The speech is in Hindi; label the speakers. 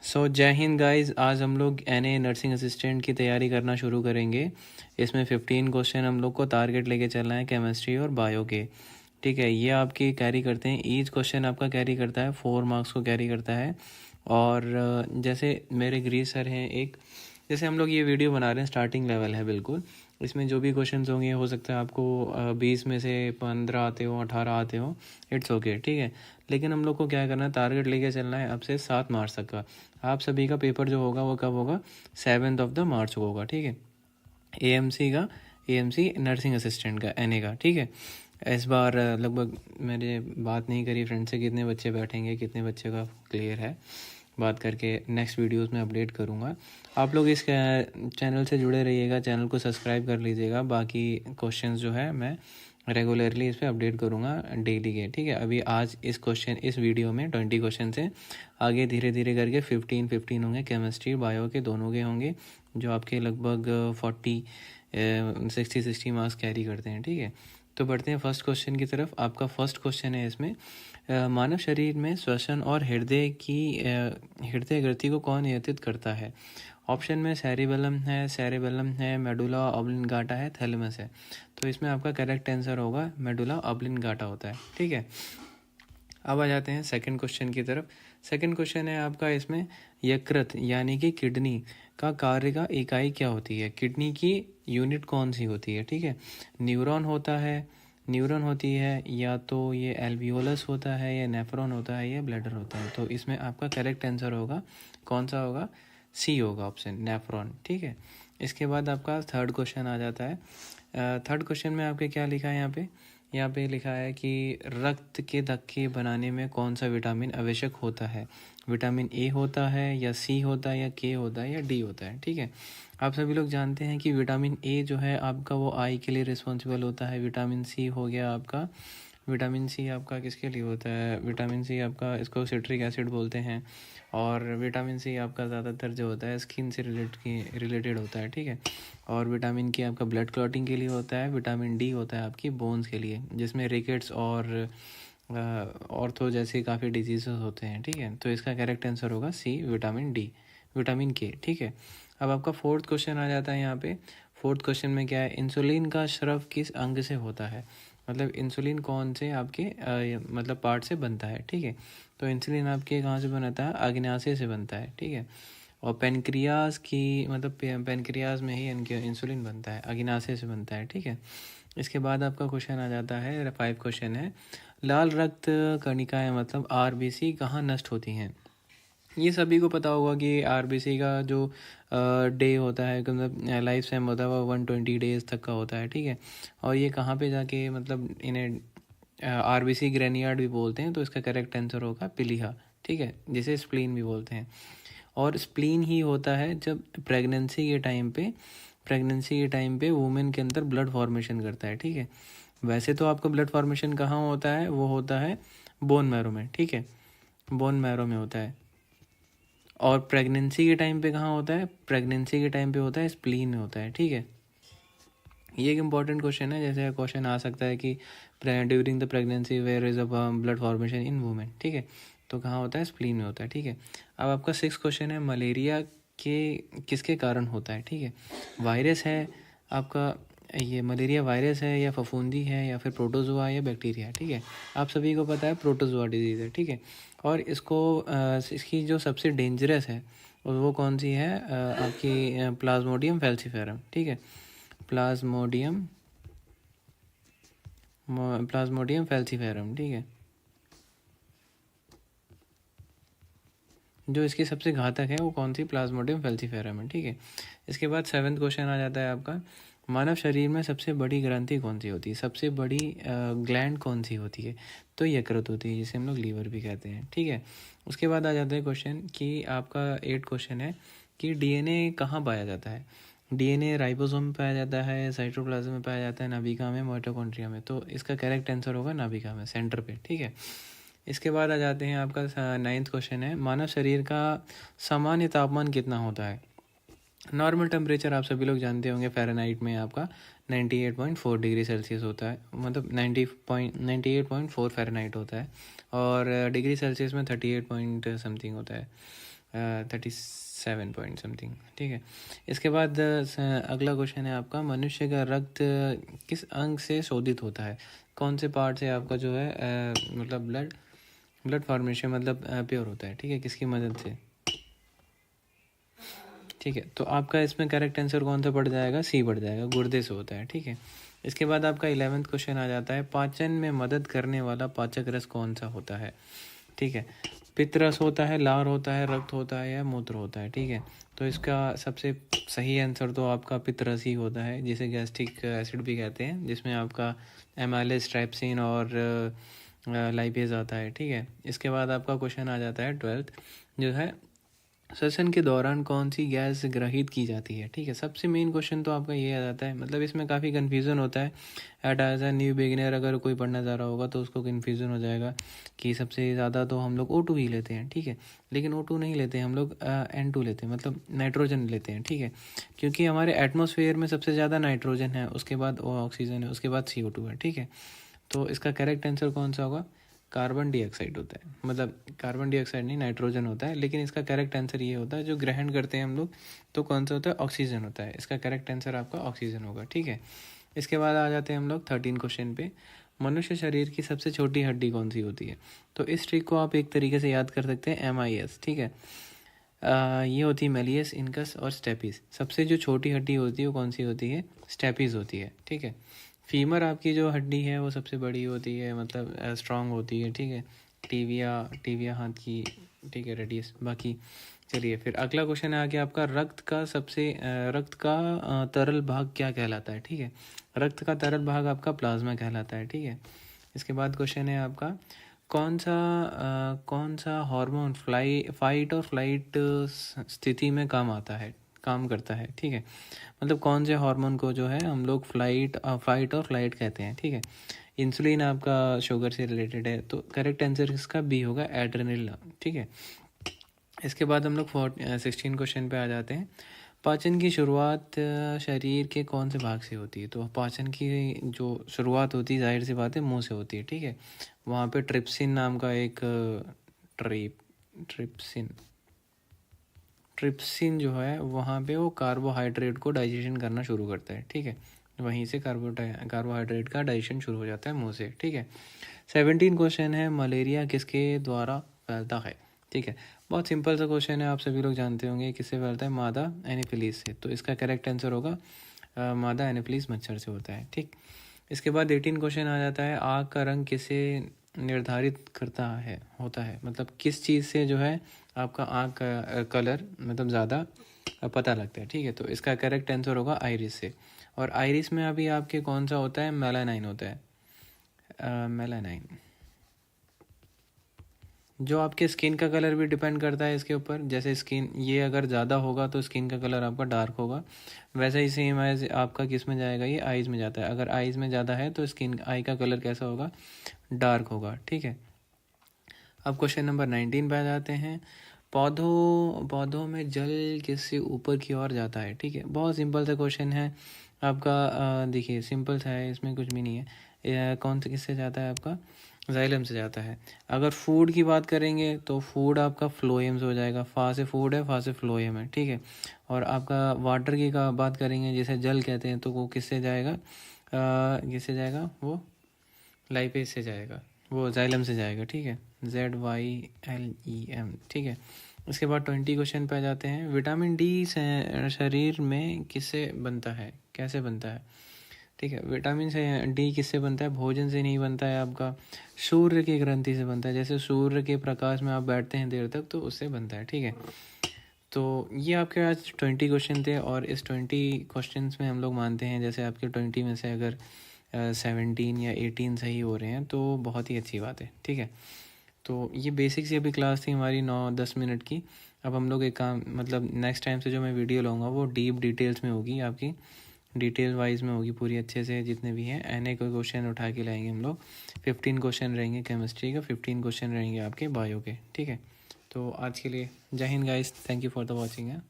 Speaker 1: जय हिंद गाइस। आज हम लोग एनए नर्सिंग असिस्टेंट की तैयारी करना शुरू करेंगे। इसमें 15 क्वेश्चन हम लोग को टारगेट लेके चलना है, केमिस्ट्री और बायो के। ठीक है, ये आपकी कैरी करते हैं, ईच क्वेश्चन आपका कैरी करता है 4 मार्क्स को कैरी करता है। और जैसे मेरे ग्रीस सर हैं एक, जैसे हम लोग ये वीडियो बना रहे हैं स्टार्टिंग लेवल है बिल्कुल। इसमें जो भी क्वेश्चंस होंगे हो सकता है आपको 20 में से 15 आते हो, 18 आते हो, इट्स ओके। ठीक है, लेकिन हम लोग को क्या करना है, टारगेट लेके चलना है अब से 7 मार्च तक का। आप सभी का पेपर जो होगा वो कब होगा, 7 मार्च को होगा। ठीक है, एएमसी का, एएमसी नर्सिंग असिस्टेंट का, एनए का। ठीक है, इस बार लगभग मैंने बात नहीं करी फ्रेंड से कितने बच्चे बैठेंगे, कितने बच्चे का क्लियर है। बात करके नेक्स्ट वीडियोस में अपडेट करूँगा। आप लोग इस चैनल से जुड़े रहिएगा, चैनल को सब्सक्राइब कर लीजिएगा। बाकी क्वेश्चंस जो है मैं रेगुलरली इस पर अपडेट करूँगा डेली के। ठीक है, अभी आज इस वीडियो में 20 क्वेश्चन से आगे धीरे धीरे करके 15 होंगे, केमिस्ट्री बायो के दोनों के होंगे, जो आपके लगभग 60 मार्क्स कैरी करते हैं। ठीक है, तो बढ़ते हैं फर्स्ट क्वेश्चन की तरफ। आपका फर्स्ट क्वेश्चन है इसमें, मानव शरीर में श्वसन और हृदय गति को कौन नियंत्रित करता है। ऑप्शन में सेरेबेलम है, मेडुला ऑब्लिंगाटा है, थैलेमस है। तो इसमें आपका करेक्ट आंसर होगा मेडुला ऑब्लिंगाटा होता है। ठीक है, अब आ जाते हैं सेकंड क्वेश्चन की तरफ। सेकंड क्वेश्चन है आपका इसमें, यकृत यानी कि किडनी का कार्य का इकाई क्या होती है। किडनी की यूनिट कौन सी होती है। ठीक है, न्यूरॉन होती है, या तो ये एल्वियोलस होता है, या नेफ्रॉन होता है, या ब्लैडर होता है। तो इसमें आपका करेक्ट आंसर होगा, कौन सा होगा, सी होगा, ऑप्शन नेफ्रॉन। ठीक है, इसके बाद आपका थर्ड क्वेश्चन आ जाता है। थर्ड क्वेश्चन में आपके क्या लिखा है यहाँ पे लिखा है कि रक्त के धक्के बनाने में कौन सा विटामिन आवश्यक होता है। विटामिन ए होता है, या सी होता है, या के होता है, या डी होता है। ठीक है, आप सभी लोग जानते हैं कि विटामिन ए जो है आपका वो आई के लिए रिस्पॉन्सिबल होता है। विटामिन सी हो गया आपका, विटामिन सी आपका किसके लिए होता है, विटामिन सी आपका इसको सिट्रिक एसिड बोलते हैं। और विटामिन सी आपका ज़्यादातर जो होता है स्किन से रिलेटेड होता है। ठीक है, और विटामिन के आपका ब्लड क्लॉटिंग के लिए होता है। विटामिन डी होता है आपकी बोन्स के लिए, जिसमें रिकेट्स और ऑर्थो जैसे काफ़ी डिजीज़ होते हैं। ठीक है, तो इसका करेक्ट आंसर होगा सी, विटामिन के। ठीक है, अब आपका फोर्थ क्वेश्चन आ जाता है यहाँ पे। फोर्थ क्वेश्चन में क्या है, इंसुलिन का स्राव किस अंग से होता है। मतलब इंसुलिन कौन से आपके मतलब पार्ट से बनता है। ठीक है, तो इंसुलिन आपके कहाँ से बनता है, अग्नाशय से बनता है। ठीक है, और पेनक्रियाज की मतलब पेनक्रियाज में ही इनके इंसुलिन बनता है, अग्नाशय से बनता है। ठीक है, इसके बाद आपका क्वेश्चन आ जाता है, 5 क्वेश्चन है, लाल रक्त कणिकाएं मतलब आरबीसी कहाँ नष्ट होती हैं। ये सभी को पता होगा कि आरबीसी का जो डे होता है, मतलब लाइफ टाइम होता है वो 120 डेज तक का होता है। ठीक है, और ये कहाँ पे जाके मतलब इन्हें आरबीसी ग्रेनियार्ड भी बोलते हैं। तो इसका करेक्ट आंसर होगा पिलीहा। ठीक है, जिसे स्प्लीन भी बोलते हैं। और स्प्लीन ही होता है जब प्रेगनेंसी के टाइम पे वुमेन के अंदर ब्लड फॉर्मेशन करता है। ठीक है, वैसे तो आपका ब्लड फॉर्मेशन कहाँ होता है, वो होता है बोन मैरो में। ठीक है, बोन मैरो में होता है। और प्रेगनेंसी के टाइम पे कहाँ होता है, प्रेगनेंसी के टाइम पे होता है स्प्लीन में होता है। ठीक है, ये एक इंपॉर्टेंट क्वेश्चन है। जैसे क्वेश्चन आ सकता है कि during the pregnancy where is a blood formation in women. ठीक है, तो कहाँ होता है, स्प्लीन में होता है। ठीक है, अब आपका 6 क्वेश्चन है, मलेरिया के किसके कारण होता है। ठीक है, वायरस है आपका, ये मलेरिया वायरस है, या फफूंदी है, या फिर प्रोटोजोआ, या बैक्टीरिया है। ठीक है, आप सभी को पता है प्रोटोजोआ डिजीज़ है। ठीक है, और इसकी जो सबसे डेंजरस है वो कौन सी है, आपकी प्लाज्मोडियम फैल्सीफेरम। ठीक है, प्लाज्मोडियम फैल्सीफेरम। ठीक है, जो इसकी सबसे घातक है वो कौन सी, प्लाज्मोडियम फैल्सीफेरम है। ठीक है, इसके बाद 7वां क्वेश्चन आ जाता है आपका, मानव शरीर में सबसे बड़ी ग्रंथि कौन सी होती है, सबसे बड़ी ग्लैंड कौन सी होती है। तो यकृत होती है, जिसे हम लोग लीवर भी कहते हैं। ठीक है, उसके बाद आ जाता है क्वेश्चन कि आपका 8 क्वेश्चन है कि डीएनए कहाँ पाया जाता है। डीएनए राइबोसोम में पाया जाता है, साइटोप्लाज्म में पाया जाता है, नाभिका में, माइटोकॉन्ड्रिया में। तो इसका करेक्ट आंसर होगा नाभिका में, सेंटर पे। ठीक है, इसके बाद आ जाते हैं आपका 9वां क्वेश्चन है, मानव शरीर का सामान्य तापमान कितना होता है। नॉर्मल टेम्परेचर आप सभी लोग जानते होंगे, फ़ारेनहाइट में आपका 98.4 डिग्री सेल्सियस होता है, मतलब 98.4 फ़ारेनहाइट होता है। और डिग्री सेल्सियस में 38 पॉइंट समथिंग होता है। 37 पॉइंट समथिंग, ठीक है। इसके बाद अगला क्वेश्चन है आपका, मनुष्य का रक्त किस अंग से शोधित होता है? कौन से पार्ट से आपका जो है मतलब ब्लड फॉर्मेशन मतलब प्योर होता है, ठीक है, किसकी मदद से? ठीक है, तो आपका इसमें करेक्ट आंसर कौन सा पड़ जाएगा? सी पड़ जाएगा, गुर्दे से होता है, ठीक है। इसके बाद आपका 11th क्वेश्चन आ जाता है, पाचन में मदद करने वाला पाचक रस कौन सा होता है? ठीक है, पित्त रस होता है, लार होता है, रक्त होता है या मूत्र होता है, ठीक है। तो इसका सबसे सही आंसर तो आपका पित्त रस ही होता है, जिसे गैस्ट्रिक एसिड भी कहते हैं, जिसमें आपका एमाइलेज, ट्राइप्सिन और लाइपेज आता है, ठीक है। इसके बाद आपका क्वेश्चन आ जाता है 12th, जो है श्वसन के दौरान कौन सी गैस ग्रहित की जाती है, ठीक है। सबसे मेन क्वेश्चन तो आपका ये आ जाता है, मतलब इसमें काफ़ी कन्फ्यूज़न होता है। एज अ न्यू बिगिनर अगर कोई पढ़ना चाह रहा होगा तो उसको कन्फ्यूज़न हो जाएगा कि सबसे ज़्यादा तो हम लोग O2 ही लेते हैं, ठीक है। लेकिन O2 नहीं लेते हैं हम लोग, N2 लेते हैं, मतलब नाइट्रोजन लेते हैं, ठीक है। क्योंकि हमारे एटमॉस्फेयर में सबसे ज़्यादा नाइट्रोजन है, उसके बाद ऑक्सीजन है, उसके बाद CO2 है, ठीक है। तो इसका करेक्ट आंसर कौन सा होगा? कार्बन डाइऑक्साइड होता है, मतलब कार्बन डाइऑक्साइड नहीं, नाइट्रोजन होता है, लेकिन इसका करेक्ट आंसर ये होता है, जो ग्रहण करते हैं हम लोग तो कौन सा होता है? ऑक्सीजन होता है। इसका करेक्ट आंसर आपका ऑक्सीजन होगा, ठीक है। इसके बाद आ जाते हैं हम लोग 13 क्वेश्चन पे, मनुष्य शरीर की सबसे छोटी हड्डी कौन सी होती है? तो इस ट्रिक को आप एक तरीके से याद कर सकते हैं, MIS, ठीक है। ये होती है मेलियस, इनकस और स्टेपिस। सबसे जो छोटी हड्डी होती है वो कौन सी होती है? स्टेपिस होती है, ठीक है। फीमर आपकी जो हड्डी है वो सबसे बड़ी होती है, मतलब स्ट्रांग होती है, ठीक है। टीविया हाथ की, ठीक है, रेडियस। बाकी चलिए फिर अगला क्वेश्चन है आगे आपका, रक्त का तरल भाग क्या कहलाता है, ठीक है। रक्त का तरल भाग आपका प्लाज्मा कहलाता है, ठीक है। इसके बाद क्वेश्चन है आपका, कौन सा हार्मोन फाइट और फ्लाइट स्थिति में काम करता है, ठीक है। मतलब कौन से हार्मोन को जो है हम लोग फाइट और फ्लाइट कहते हैं, ठीक है। इंसुलिन आपका शुगर से रिलेटेड है, तो करेक्ट आंसर इसका बी होगा, एड्रेनल, ठीक है। इसके बाद हम लोग 16 क्वेश्चन पे आ जाते हैं, पाचन की शुरुआत शरीर के कौन से भाग से होती है? तो पाचन की जो शुरुआत होती है जाहिर सी बात है मुंह से होती है, ठीक है। वहाँ पे ट्रिप्सिन नाम का एक ट्रिप्सिन जो है वहाँ पे वो कार्बोहाइड्रेट को डाइजेशन करना शुरू करता है, ठीक है। वहीं से कार्बोहाइड्रेट का डाइजेशन शुरू हो जाता है मुंह से, ठीक है। 17 क्वेश्चन है, मलेरिया किसके द्वारा फैलता है, ठीक है। बहुत सिंपल सा क्वेश्चन है, आप सभी लोग जानते होंगे किससे फैलता है? मादा एनोफिलीज से। तो इसका करेक्ट आंसर होगा मादा एनोफिलीज मच्छर से होता है, ठीक। इसके बाद 18 क्वेश्चन आ जाता है, आग का रंग किसे निर्धारित होता है, मतलब किस चीज़ से जो है आपका आँख का कलर मतलब ज़्यादा पता लगता है, ठीक है। तो इसका करेक्ट आंसर होगा आइरिस से। और आइरिस में अभी आपके कौन सा होता है? मेलानाइन होता है, मेलानाइन। जो आपके स्किन का कलर भी डिपेंड करता है इसके ऊपर, जैसे स्किन ये अगर ज़्यादा होगा तो स्किन का कलर आपका डार्क होगा, वैसे ही सेम एज आपका किस में जाएगा? ये आइज़ में जाता है। अगर आइज़ में ज़्यादा है तो आई का कलर कैसा होगा? डार्क होगा, ठीक है। अब क्वेश्चन नंबर 19 पे आ जाते हैं, पौधों में जल किससे ऊपर की ओर जाता है, ठीक है। बहुत सिंपल सा क्वेश्चन है आपका, देखिए सिंपल सा है, इसमें कुछ भी नहीं है। कौन से किससे जाता है आपका? जाइलम से जाता है। अगर फूड की बात करेंगे तो फूड आपका फ्लोएम से हो जाएगा, फा से फूड है, फा से फ्लोएम है, ठीक है। और आपका वाटर की का बात करेंगे, जैसे जल कहते हैं, तो वो किससे जाएगा? वो लाइपेज से जाएगा, वो जाइलम से जाएगा, ठीक है। ZYLEM, ठीक है। उसके बाद 20 क्वेश्चन पे आ जाते हैं, विटामिन डी शरीर में किससे बनता है, कैसे बनता है, ठीक है। विटामिन से डी किससे बनता है? भोजन से नहीं बनता है, आपका सूर्य की ग्रंथि से बनता है। जैसे सूर्य के प्रकाश में आप बैठते हैं देर तक तो उससे बनता है, ठीक है। तो ये आपके आज 20 क्वेश्चन थे, और इस 20 क्वेश्चन में हम लोग मानते हैं जैसे आपके 20 में से अगर 17 या 18 सही हो रहे हैं तो बहुत ही अच्छी बात है, ठीक है। तो ये बेसिक सी अभी क्लास थी हमारी 9-10 मिनट की। अब हम लोग एक काम, मतलब नेक्स्ट टाइम से जो मैं वीडियो लाऊंगा वो डीप डिटेल्स में होगी, आपकी डिटेल वाइज में होगी पूरी, अच्छे से जितने भी हैं एन कोई क्वेश्चन उठा के लाएंगे हम लोग। 15 क्वेश्चन रहेंगे केमिस्ट्री का, 15 क्वेश्चन रहेंगे आपके बायो के, ठीक है। तो आज के लिए जय Hind guys, thank you for the watching है।